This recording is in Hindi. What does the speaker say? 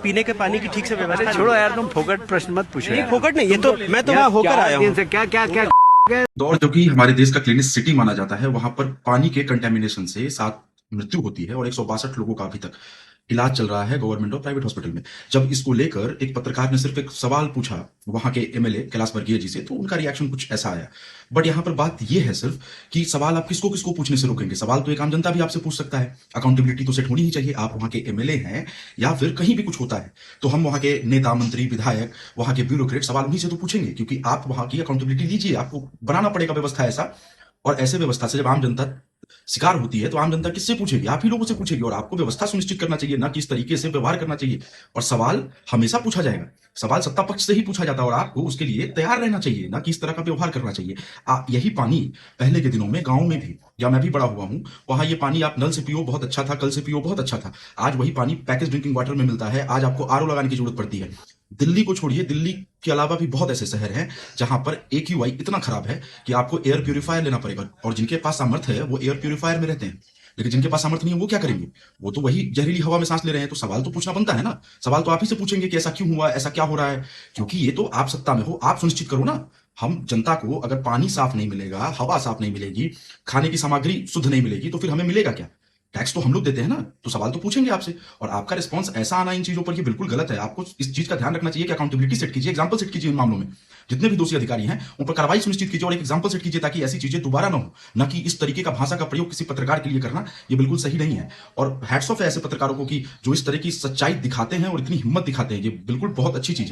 पीने के पानी की ठीक से व्यवस्था छोड़ो यार, तुम फोकट प्रश्न मत पूछो नहीं, यार। फोकट नहीं, ये तो मैं तो वहाँ होकर आया हूँ। से क्या क्या क्या इंदौर जो कि हमारे देश का क्लीनेस्ट सिटी माना जाता है, वहां पर पानी के कंटेमिनेशन से 7 मृत्यु होती है और 162 लोगों का अभी तक इलाज चल रहा है गवर्नमेंट और प्राइवेट हॉस्पिटल में। जब इसको लेकर एक पत्रकार ने सिर्फ एक सवाल पूछा वहां के एमएलए कैलाश वर्गीय जी से, तो उनका रिएक्शन कुछ ऐसा आया। बट यहाँ पर बात यह है सिर्फ कि सवाल आप किसको किसको पूछने से रोकेंगे। सवाल तो एक आम जनता भी आपसे पूछ सकता है। अकाउंटेबिलिटी तो सेट होनी ही चाहिए। आप वहां के एमएलए हैं या फिर कहीं भी कुछ होता है तो हम वहां के नेता, मंत्री, विधायक, वहां के ब्यूरोक्रेट सवाल उन्हीं से तो पूछेंगे, क्योंकि आप वहां की अकाउंटेबिलिटी लीजिए। आपको बनाना पड़ेगा व्यवस्था ऐसा, और ऐसे व्यवस्था से जब आम जनता शिकार होती है तो आम जनता किससे पूछेगी? आप ही लोगों से पूछेगी। और आपको व्यवस्था सुनिश्चित करना चाहिए, ना कि इस तरीके से व्यवहार करना चाहिए। और सवाल हमेशा पूछा जाएगा, सवाल सत्ता पक्ष से ही पूछा जाता है और आपको उसके लिए तैयार रहना चाहिए, ना कि इस तरह का व्यवहार करना चाहिए। यही पानी पहले के दिनों में गांव में भी, या मैं भी बड़ा हुआ हूं, वहां ये पानी आप नल से पियो बहुत अच्छा था, कल से पियो बहुत अच्छा था। आज वही पानी पैकेज ड्रिंकिंग वाटर में मिलता है। आज आपको आरओ लगाने की जरूरत पड़ती है। दिल्ली को छोड़िए, दिल्ली के अलावा भी बहुत ऐसे शहर हैं जहां पर एक्यूआई इतना खराब है कि आपको एयर प्यूरिफायर लेना पड़ेगा। और जिनके पास सामर्थ्य है वो एयर प्यूरिफायर में रहते हैं, लेकिन जिनके पास सामर्थ्य नहीं है वो क्या करेंगे? वो तो वही जहरीली हवा में सांस ले रहे हैं। तो सवाल तो पूछना बनता है ना। सवाल तो आप ही से पूछेंगे कि ऐसा क्यों हुआ, ऐसा क्या हो रहा है। क्योंकि ये तो आप सत्ता में हो, आप सुनिश्चित करो ना। हम जनता को अगर पानी साफ नहीं मिलेगा, हवा साफ नहीं मिलेगी, खाने की सामग्री शुद्ध नहीं मिलेगी, तो फिर हमें मिलेगा क्या? टैक्स तो हम लोग देते हैं ना। तो सवाल तो पूछेंगे आपसे। और आपका रिस्पांस ऐसा आना इन चीजों पर ये बिल्कुल गलत है। आपको इस चीज का ध्यान रखना चाहिए कि अकाउंटेबिलिटी सेट कीजिए, एग्जांपल सेट कीजिए इन मामलों में। जितने भी दोषी अधिकारी हैं उन पर कार्रवाई सुनिश्चित कीजिए और एक एग्जांपल सेट कीजिए, ताकि ऐसी चीजें दोबारा ना हो। ना कि इस तरीके का भाषा का प्रयोग किसी पत्रकार के लिए करना, ये बिल्कुल सही नहीं है। और हैट्स ऑफ है ऐसे पत्रकारों को कि जो इस तरह की सच्चाई दिखाते हैं और इतनी हिम्मत दिखाते हैं। ये बिल्कुल बहुत अच्छी चीज है।